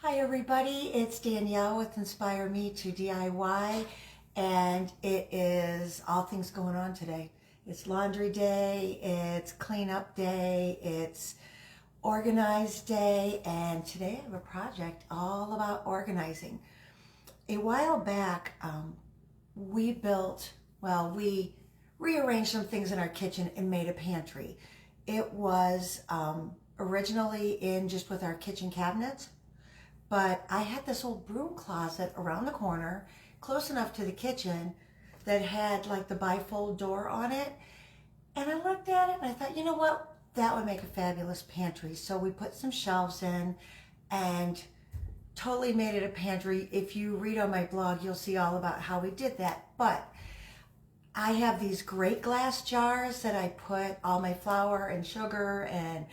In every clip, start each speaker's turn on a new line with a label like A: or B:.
A: Hi everybody, it's Danielle with Inspire Me to DIY, and it is all things going on today. It's laundry day, it's cleanup day, it's organized day, and today I have a project all about organizing. A while back, we rearranged some things in our kitchen and made a pantry. It was originally in just with our kitchen cabinets, but I had this old broom closet around the corner, close enough to the kitchen, that had like the bifold door on it. And I looked at it and I thought, you know what? That would make a fabulous pantry. So we put some shelves in and totally made it a pantry. If you read on my blog, you'll see all about how we did that. But I have these great glass jars that I put all my flour and sugar and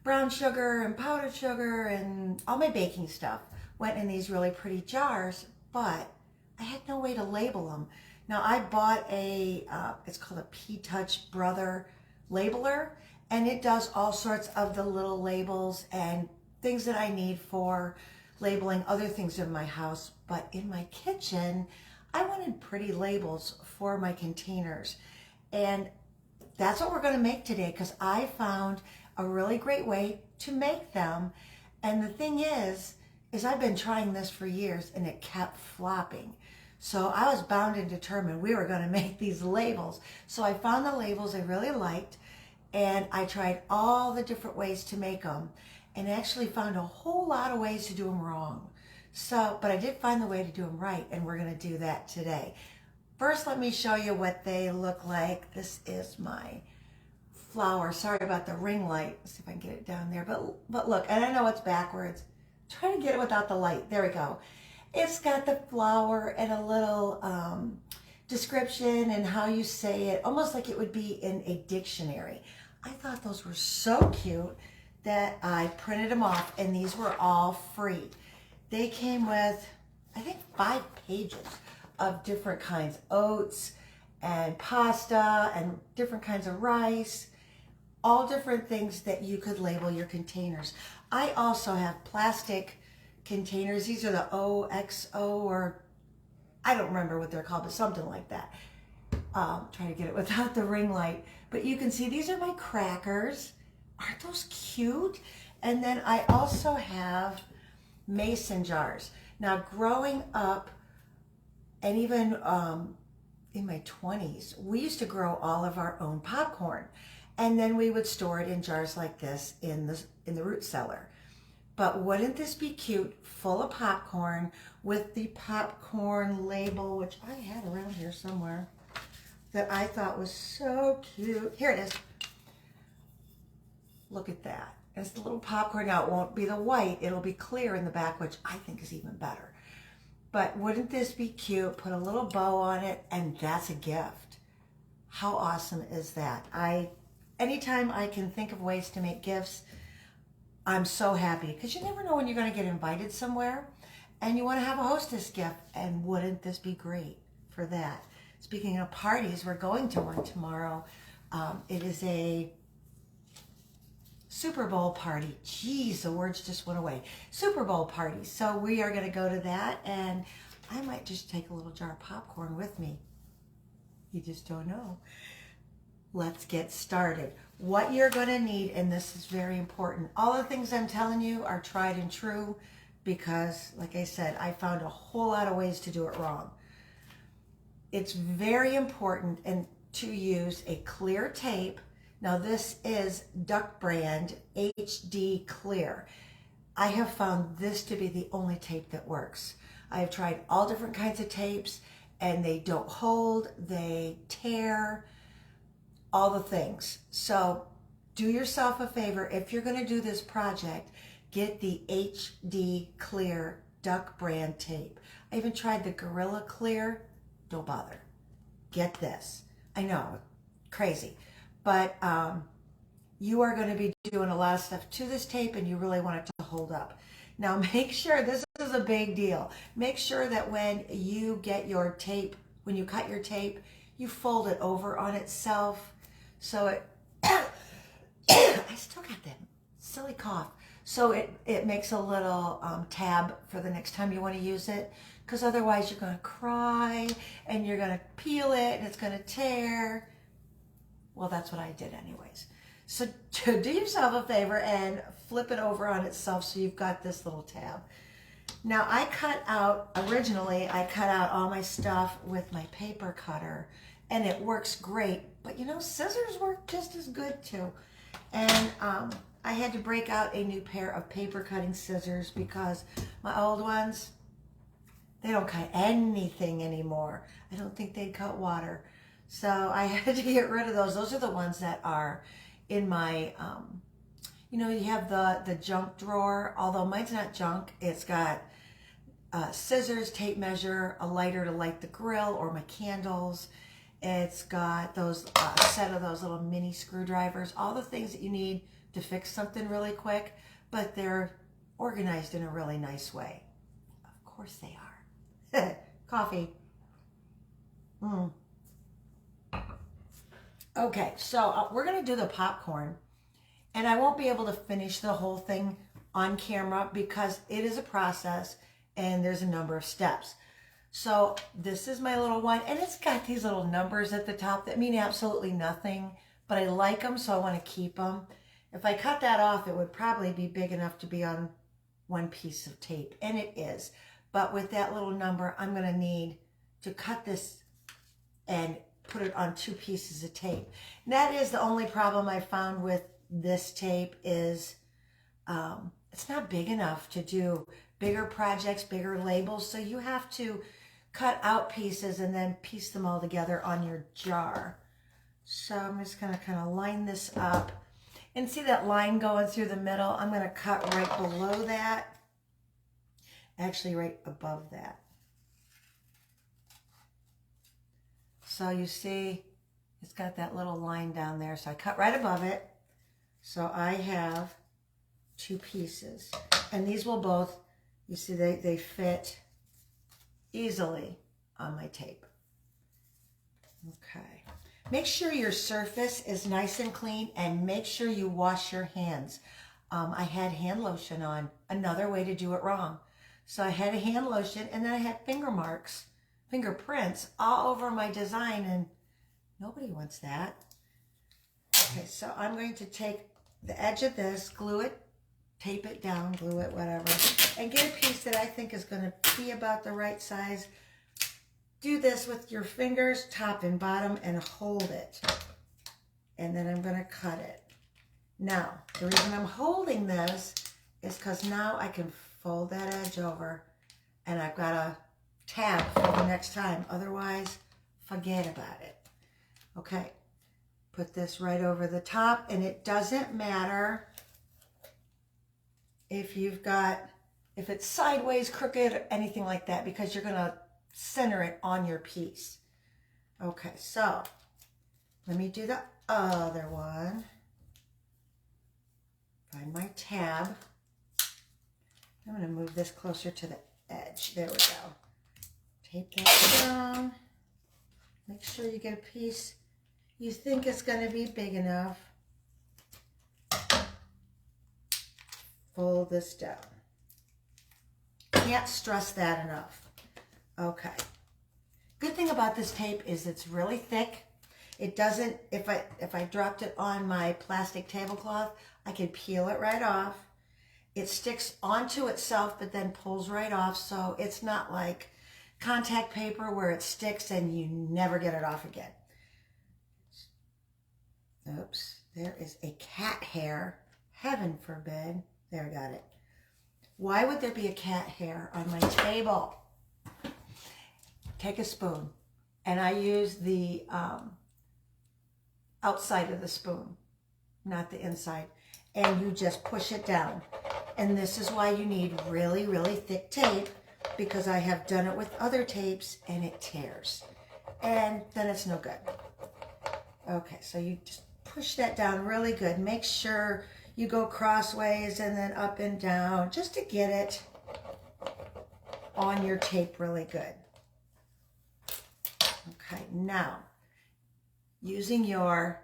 A: brown sugar and powdered sugar and all my baking stuff went in these really pretty jars, but I had no way to label them. Now I bought it's called a P-Touch Brother labeler, and it does all sorts of the little labels and things that I need for labeling other things in my house. But in my kitchen, I wanted pretty labels for my containers. And that's what we're gonna make today, because I found a really great way to make them. And the thing is I've been trying this for years and it kept flopping. So I was bound and determined we were going to make these labels. So I found the labels I really liked, and I tried all the different ways to make them, and actually found a whole lot of ways to do them wrong. But I did find the way to do them right, and we're going to do that today. First, let me show you what they look like. This is my flower. Sorry about the ring light. Let's see if I can get it down there. But look, and I know it's backwards. Try to get it without the light. There we go. It's got the flower and a little description and how you say it, almost like it would be in a dictionary. I thought those were so cute that I printed them off, and these were all free. They came with, I think, 5 pages of different kinds, oats and pasta and different kinds of rice, all different things that you could label your containers. I also have plastic containers. These are the OXO, or I don't remember what they're called, but something like that. Trying to get it without the ring light. But you can see these are my crackers. Aren't those cute? And then I also have mason jars. Now, growing up, and even in my 20s, we used to grow all of our own popcorn. And then we would store it in jars like this in the root cellar. But wouldn't this be cute, full of popcorn, with the popcorn label, which I had around here somewhere, that I thought was so cute. Here it is. Look at that. It's the little popcorn. Now, it won't be the white. It'll be clear in the back, which I think is even better. But wouldn't this be cute? Put a little bow on it, and that's a gift. How awesome is that? Anytime I can think of ways to make gifts, I'm so happy, because you never know when you're going to get invited somewhere and you want to have a hostess gift, and wouldn't this be great for that? Speaking of parties, we're going to one tomorrow. It is a Super Bowl party. Geez, the words just went away. Super Bowl party. So we are going to go to that, and I might just take a little jar of popcorn with me. You just don't know. Let's get started. What you're going to need, and this is very important, all the things I'm telling you are tried and true, because, like I said, I found a whole lot of ways to do it wrong. It's very important to use a clear tape. Now, this is Duck Brand HD Clear. I have found this to be the only tape that works. I have tried all different kinds of tapes, and they don't hold, they tear, all the things. So do yourself a favor. If you're going to do this project, get the HD Clear Duck Brand tape. I even tried the Gorilla Clear. Don't bother. Get this. I know, crazy. But you are going to be doing a lot of stuff to this tape, and you really want it to hold up. Now, make sure, this is a big deal. Make sure that when you get your tape, when you cut your tape, you fold it over on itself. So I still got that silly cough. So it makes a little tab for the next time you want to use it, because otherwise you're going to cry and you're going to peel it and it's going to tear. Well, that's what I did anyways. So to do yourself a favor and flip it over on itself so you've got this little tab. Now originally I cut out all my stuff with my paper cutter and it works great, but you know, scissors work just as good too. And I had to break out a new pair of paper cutting scissors because my old ones, they don't cut anything anymore. I don't think they'd cut water. So I had to get rid of those. Those are the ones that are in my, you know, you have the junk drawer, although mine's not junk. It's got scissors, tape measure, a lighter to light the grill or my candles. It's got those set of those little mini screwdrivers, all the things that you need to fix something really quick, but they're organized in a really nice way. Of course they are. Coffee. Okay, so we're going to do the popcorn, and I won't be able to finish the whole thing on camera because it is a process and there's a number of steps. So this is my little one, and it's got these little numbers at the top that mean absolutely nothing, but I like them, so I want to keep them. If I cut that off, it would probably be big enough to be on one piece of tape, and it is. But with that little number, I'm going to need to cut this and put it on 2 pieces of tape. And that is the only problem I found with this tape is it's not big enough to do bigger projects, bigger labels. So you have to cut out pieces and then piece them all together on your jar. So I'm just going to kind of line this up. And see that line going through the middle? I'm going to cut right below that. Actually, right above that. So you see, it's got that little line down there. So I cut right above it. So I have 2 pieces. And these will both, you see, they fit easily on my tape. Okay. Make sure your surface is nice and clean, and make sure you wash your hands. I had hand lotion on, another way to do it wrong. So I had a hand lotion, and then I had fingerprints all over my design, and nobody wants that. Okay, so I'm going to take the edge of this, glue it, tape it down, glue it, whatever, and get a piece that I think is going to be about the right size. Do this with your fingers, top and bottom, and hold it. And then I'm going to cut it. Now, the reason I'm holding this is because now I can fold that edge over, and I've got a tab for the next time. Otherwise, forget about it. Okay, put this right over the top, and it doesn't matter if it's sideways, crooked, or anything like that, because you're going to center it on your piece. Okay, so let me do the other one. Find my tab. I'm going to move this closer to the edge. There we go. Tape that down. Make sure you get a piece you think it's going to be big enough. Fold this down. Can't stress that enough. Okay. Good thing about this tape is it's really thick. It doesn't, if I dropped it on my plastic tablecloth, I could peel it right off. It sticks onto itself, but then pulls right off. So it's not like contact paper where it sticks and you never get it off again. Oops, there is a cat hair. Heaven forbid. There, I got it. Why would there be a cat hair on my table? Take a spoon, and I use the outside of the spoon, not the inside, and you just push it down. And this is why you need really, really thick tape, because I have done it with other tapes and it tears, and then it's no good. Okay, so you just push that down really good. Make sure you go crossways and then up and down just to get it on your tape really good. Okay, now using your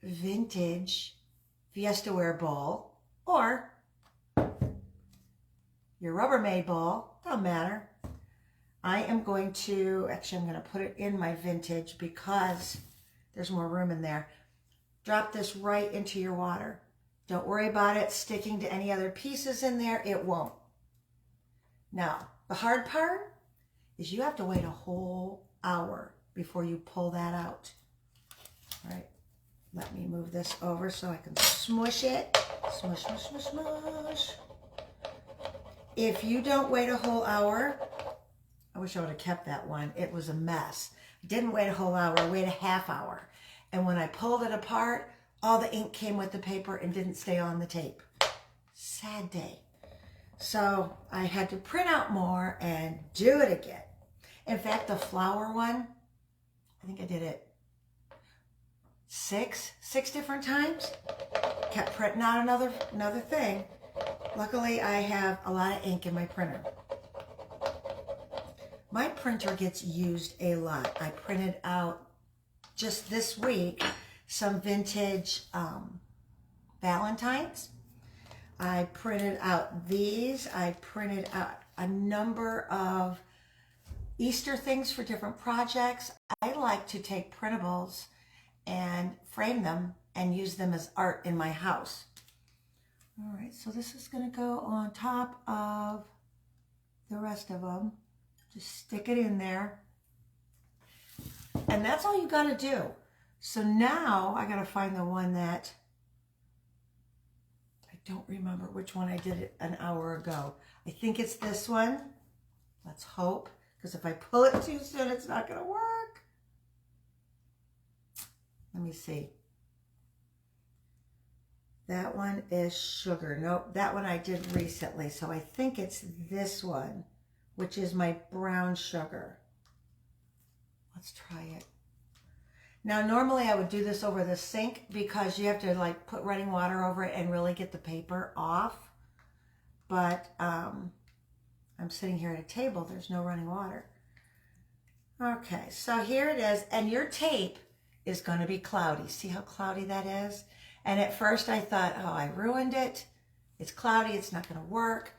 A: vintage Fiesta ware bowl, or your Rubbermaid bowl, don't matter. I am going to, actually I'm going to put it in my vintage because there's more room in there. Drop this right into your water. Don't worry about it sticking to any other pieces in there. It won't. Now, the hard part is you have to wait a whole hour before you pull that out. All right, let me move this over so I can smush it. Smush, smush, smush, smush. If you don't wait a whole hour, I wish I would have kept that one. It was a mess. I didn't wait a whole hour, I waited a half hour. And when I pulled it apart, all the ink came with the paper and didn't stay on the tape. Sad day. So I had to print out more and do it again. In fact, the flower one, I think I did it six different times. Kept printing out another thing. Luckily, I have a lot of ink in my printer. My printer gets used a lot. I printed out just this week some vintage Valentines. I printed out these. I printed out a number of Easter things for different projects. I like to take printables and frame them and use them as art in my house. All right, so this is going to go on top of the rest of them. Just stick it in there. And that's all you got to do. So now I got to find the one that I don't remember which one I did it an hour ago. I think it's this one. Let's hope, because if I pull it too soon, it's not going to work. Let me see. That one is sugar. Nope, that one I did recently. So I think it's this one, which is my brown sugar. Let's try it. Now, normally I would do this over the sink because you have to like put running water over it and really get the paper off. But I'm sitting here at a table. There's no running water. Okay, so here it is. And your tape is going to be cloudy. See how cloudy that is? And at first I thought, oh, I ruined it. It's cloudy. It's not going to work.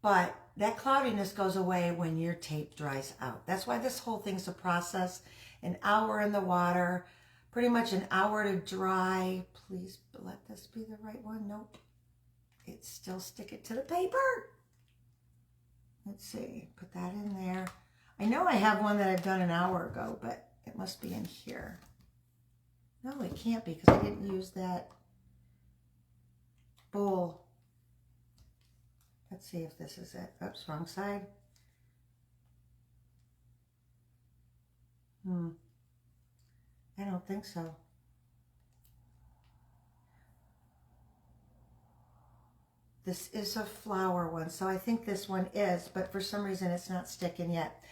A: But that cloudiness goes away when your tape dries out. That's why this whole thing's a process. An hour in the water, pretty much an hour to dry. Please let this be the right one. Nope. It's still stick it to the paper. Let's see. Put that in there. I know I have one that I've done an hour ago, but it must be in here. No, it can't be because I didn't use that bowl. Let's see if this is it. Oops, wrong side. I don't think so. This is a flower one, so I think this one is, but for some reason it's not sticking yet.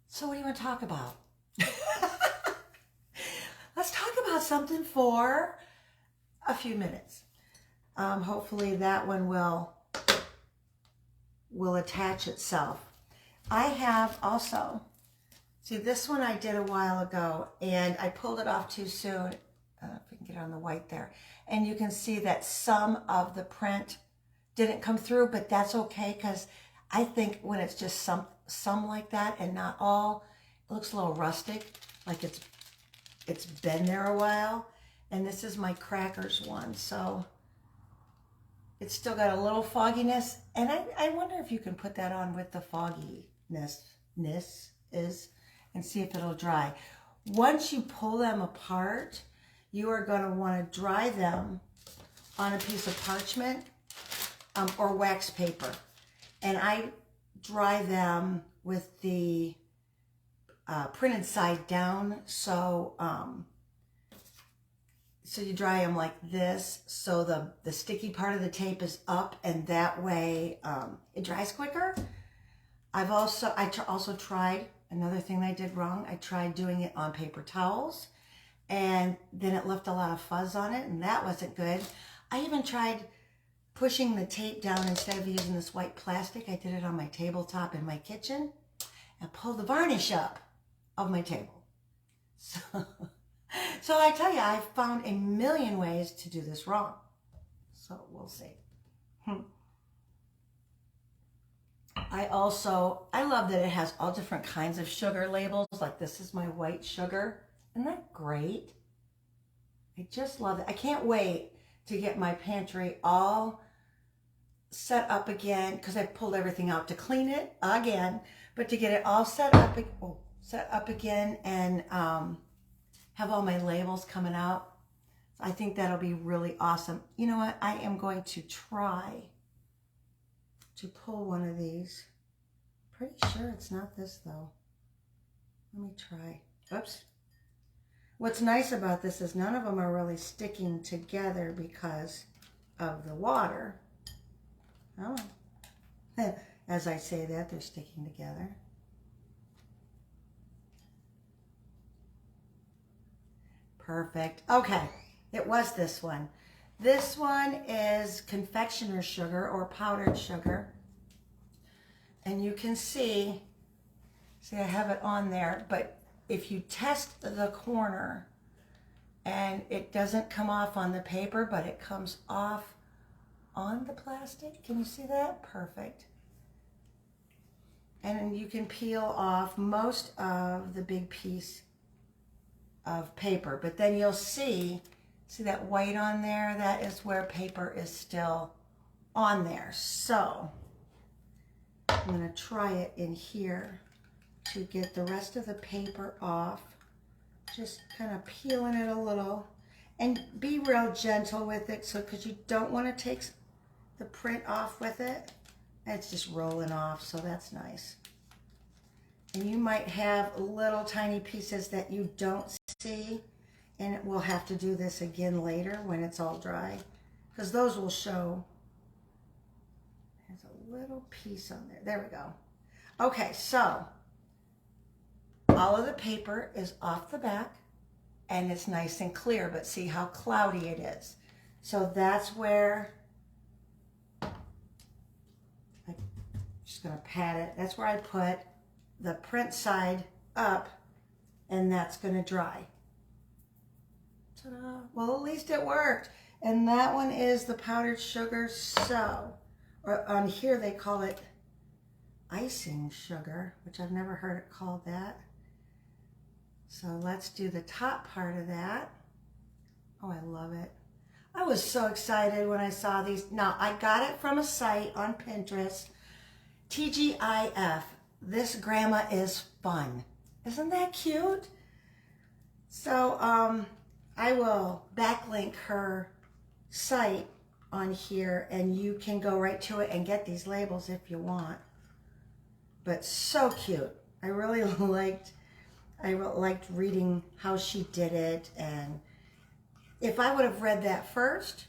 A: So what do you want to talk about? Let's talk about something for a few minutes. Hopefully that one will attach itself. I have also, see this one I did a while ago and I pulled it off too soon. If we can get on the white there. And you can see that some of the print didn't come through, but that's okay because I think when it's just some like that and not all, it looks a little rustic, like it's been there a while. And this is my crackers one, so it's still got a little fogginess. And I wonder if you can put that on with the fogginess and see if it'll dry. Once you pull them apart, you are going to want to dry them on a piece of parchment or wax paper. And I dry them with the printed side down. So you dry them like this. So the sticky part of the tape is up, and that way it dries quicker. I also tried, another thing that I did wrong, I tried doing it on paper towels. And then it left a lot of fuzz on it, and that wasn't good. I even tried pushing the tape down instead of using this white plastic. I did it on my tabletop in my kitchen and pulled the varnish up of my table. So I tell you, I've found a million ways to do this wrong. So we'll see. I love that it has all different kinds of sugar labels. Like this is my white sugar. Isn't that great? I just love it. I can't wait to get my pantry all set up again because I pulled everything out to clean it again, but to get it all set up again and have all my labels coming out. I think that'll be really awesome. You know what? I am going to try to pull one of these. Pretty sure it's not this though. Let me try. Oops. What's nice about this is none of them are really sticking together because of the water. Oh, as I say that, they're sticking together. Perfect. Okay, it was this one. This one is confectioner's sugar or powdered sugar. And you can see I have it on there, but if you test the corner and it doesn't come off on the paper, but it comes off on the plastic. Can you see that? Perfect. And you can peel off most of the big piece of paper, but then you'll see that white on there? That is where paper is still on there. So I'm going to try it in here to get the rest of the paper off. Just kind of peeling it a little and be real gentle with it, so because you don't want to take the print off with it. It's just rolling off, so that's nice. And you might have little tiny pieces that you don't see, and we'll have to do this again later when it's all dry, because those will show. There's a little piece on there. There we go. Okay, so all of the paper is off the back and it's nice and clear, but see how cloudy it is. So that's where I'm just going to pat it. That's where I put the print side up, and that's going to dry. Ta-da. Well, at least it worked. And that one is the powdered sugar. So, or on here they call it icing sugar, which I've never heard it called that. So let's do the top part of that. Oh, I love it. I was so excited when I saw these. Now, I got it from a site on Pinterest, TGIF. This grandma is fun. Isn't that cute? So I will backlink her site on here, and you can go right to it and get these labels if you want. But so cute. I really liked reading how she did it, and if I would have read that first,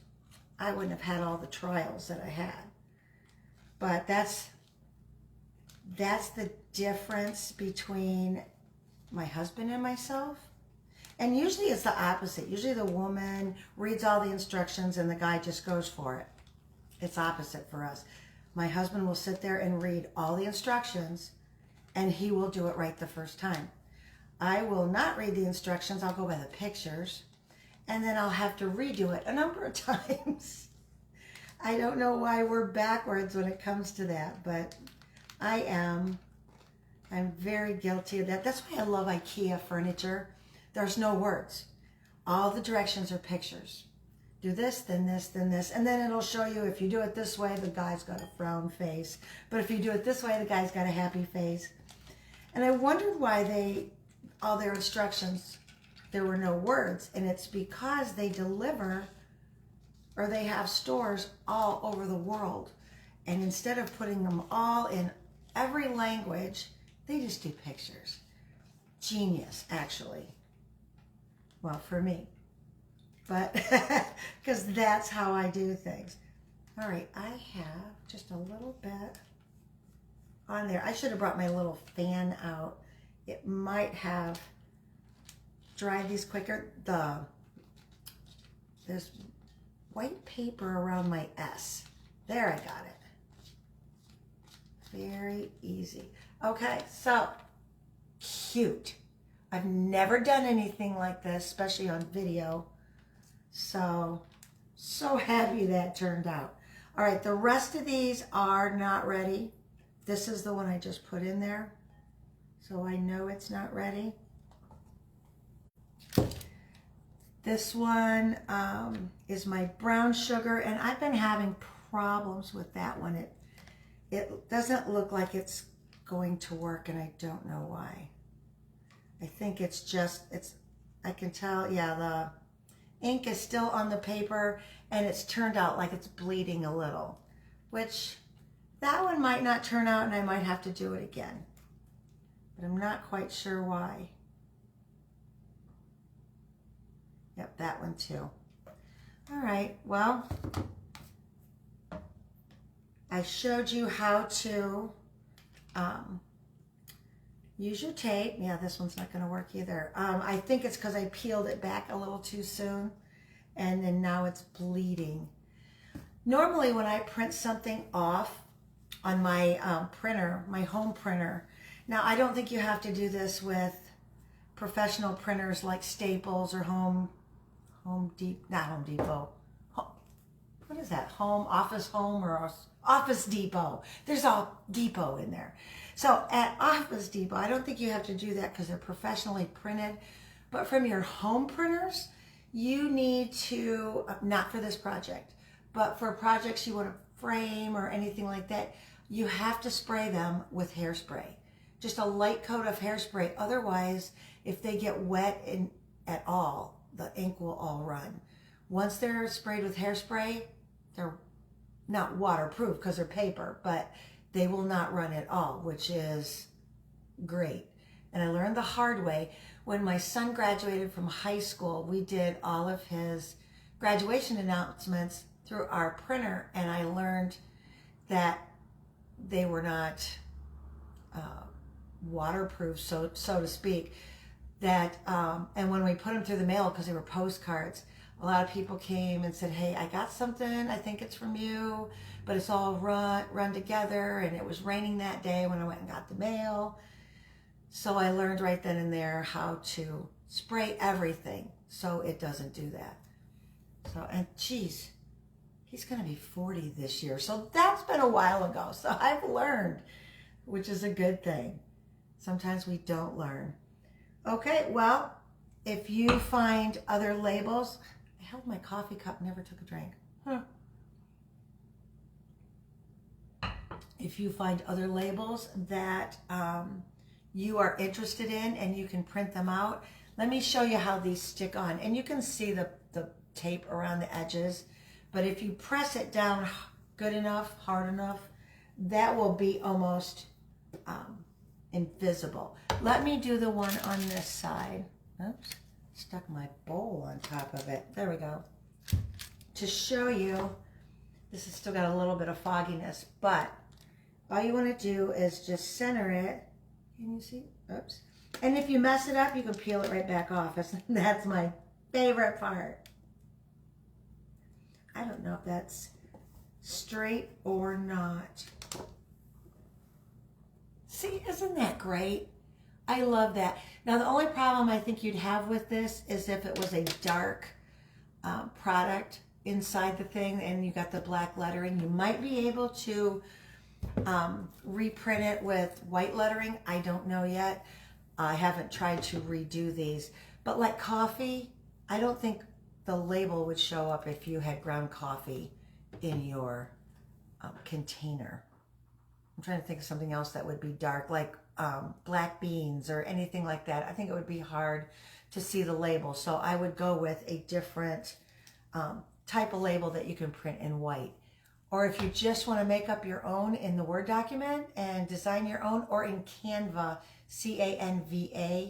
A: I wouldn't have had all the trials that I had. But that's the difference between my husband and myself. And usually it's the opposite. Usually the woman reads all the instructions and the guy just goes for it. It's opposite for us. My husband will sit there and read all the instructions, and he will do it right the first time. I will not read the instructions. I'll go by the pictures, and then I'll have to redo it a number of times. I don't know why we're backwards when it comes to that, but I'm very guilty of that. That's why I love IKEA furniture. There's no words. All the directions are pictures. Do this, then this, then this. And then it'll show you if you do it this way, the guy's got a frown face. But if you do it this way, the guy's got a happy face. And I wondered why all their instructions, there were no words. And it's because they deliver, or they have stores all over the world. And instead of putting them all in every language, they just do pictures. Genius, actually. Well, for me. But, because that's how I do things. All right, I have just a little bit on there. I should have brought my little fan out. It might have dried these quicker. There's white paper around my S. There, I got it. Very easy. Okay, so cute. I've never done anything like this, especially on video. So happy that turned out. All right, the rest of these are not ready This is the one I just put in there, so I know it's not ready. This one is my brown sugar, and I've been having problems with that one. It doesn't look like it's going to work, and I don't know why. I think it's just, I can tell, yeah, the ink is still on the paper, and it's turned out like it's bleeding a little, which that one might not turn out, and I might have to do it again, but I'm not quite sure why. Yep, that one too. All right, well, I showed you how to use your tape. Yeah, this one's not going to work either. I think it's because I peeled it back a little too soon, and then now it's bleeding. Normally when I print something off on my printer, my home printer, now I don't think you have to do this with professional printers like Staples or not Home Depot. What is that? Office Home, or Office Depot. There's a depot in there. So at Office Depot, I don't think you have to do that because they're professionally printed. But from your home printers, you need to, not for this project, but for projects you want to frame or anything like that, you have to spray them with hairspray. Just a light coat of hairspray. Otherwise, if they get wet at all, the ink will all run. Once they're sprayed with hairspray, they're not waterproof because they're paper, but they will not run at all, which is great. And I learned the hard way. When my son graduated from high school, we did all of his graduation announcements through our printer, and I learned that they were not waterproof, so to speak. That and when we put them through the mail, because they were postcards, a lot of people came and said, hey, I got something, I think it's from you, but it's all run together, and it was raining that day when I went and got the mail. So I learned right then and there how to spray everything so it doesn't do that. So, and geez, he's gonna be 40 this year, so that's been a while ago. So I've learned, which is a good thing. Sometimes we don't learn. Okay, well, if you find other labels, I held my coffee cup, never took a drink. If you find other labels that you are interested in and you can print them out, let me show you how these stick on. And you can see the tape around the edges, but if you press it down good enough, hard enough, that will be almost invisible. Let me do the one on this side. Oops, stuck my bowl on top of it. There we go. To show you, this has still got a little bit of fogginess, but all you want to do is just center it. Can you see? Oops. And if you mess it up, you can peel it right back off. That's my favorite part. I don't know if that's straight or not. See, isn't that great? I love that. Now, the only problem I think you'd have with this is if it was a dark product inside the thing and you got the black lettering. You might be able to reprint it with white lettering. I don't know yet. I haven't tried to redo these. But like coffee, I don't think the label would show up if you had ground coffee in your container. I'm trying to think of something else that would be dark, like black beans or anything like that. I think it would be hard to see the label. So I would go with a different type of label that you can print in white. Or if you just want to make up your own in the Word document and design your own, or in Canva, canva.com,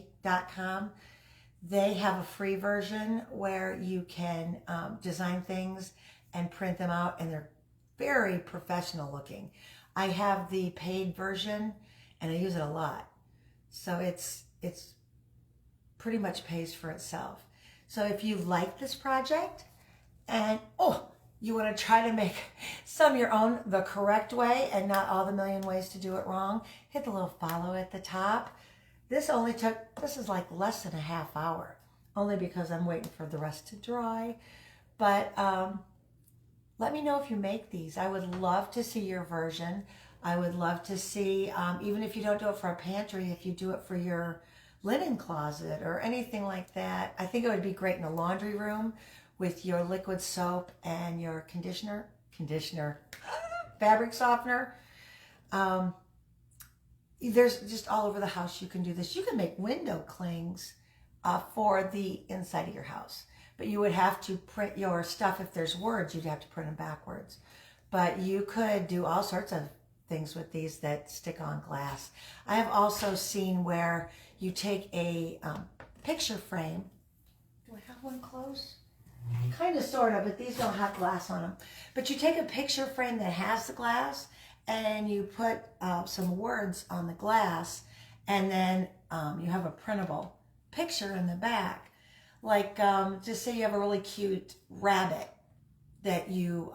A: they have a free version where you can design things and print them out, and they're very professional looking. I have the paid version and I use it a lot. So it's pretty much pays for itself. So if you like this project and you want to try to make some your own the correct way and not all the million ways to do it wrong, hit the little follow at the top. This is like less than a half hour, only because I'm waiting for the rest to dry. But let me know if you make these. I would love to see your version. I would love to see, even if you don't do it for a pantry, if you do it for your linen closet or anything like that. I think it would be great in a laundry room with your liquid soap and your conditioner, fabric softener. There's just all over the house you can do this. You can make window clings for the inside of your house, but you would have to print your stuff. If there's words, you'd have to print them backwards. But you could do all sorts of things with these that stick on glass. I have also seen where you take a picture frame. Do I have one close? Kind of, sort of, but these don't have glass on them. But you take a picture frame that has the glass and you put some words on the glass, and then you have a printable picture in the back. Like, just say you have a really cute rabbit that you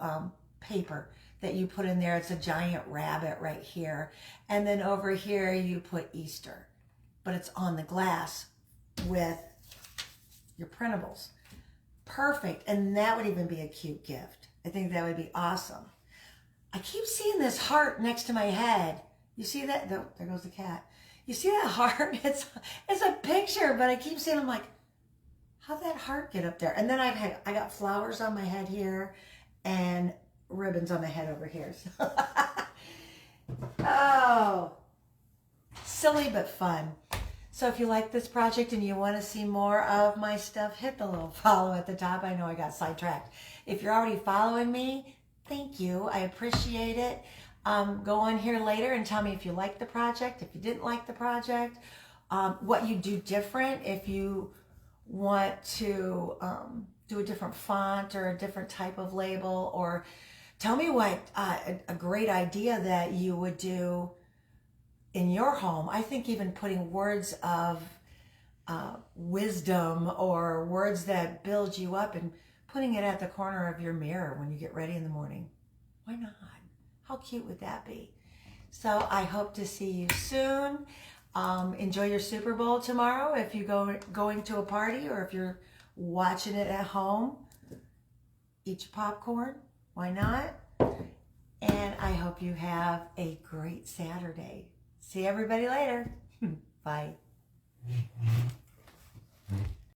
A: paper that you put in there. It's a giant rabbit right here. And then over here you put Easter, but it's on the glass with your printables. Perfect. And that would even be a cute gift. I think that would be awesome. I keep seeing this heart next to my head. You see that? No, there goes the cat. You see that heart? It's a picture, but I keep seeing, I'm like, how'd that heart get up there? And then I got flowers on my head here and ribbons on my head over here. So oh, silly but fun. So if you like this project and you want to see more of my stuff, hit the little follow at the top. I know I got sidetracked. If you're already following me, thank you. I appreciate it. Go on here later and tell me if you liked the project, if you didn't like the project, what you do different, if you want to do a different font or a different type of label, or tell me what a great idea that you would do in your home. I think even putting words of wisdom or words that build you up and putting it at the corner of your mirror when you get ready in the morning. Why not? How cute would that be? So I hope to see you soon. Enjoy your Super Bowl tomorrow if you're going to a party, or if you're watching it at home. Eat your popcorn. Why not? And I hope you have a great Saturday. See everybody later. Bye.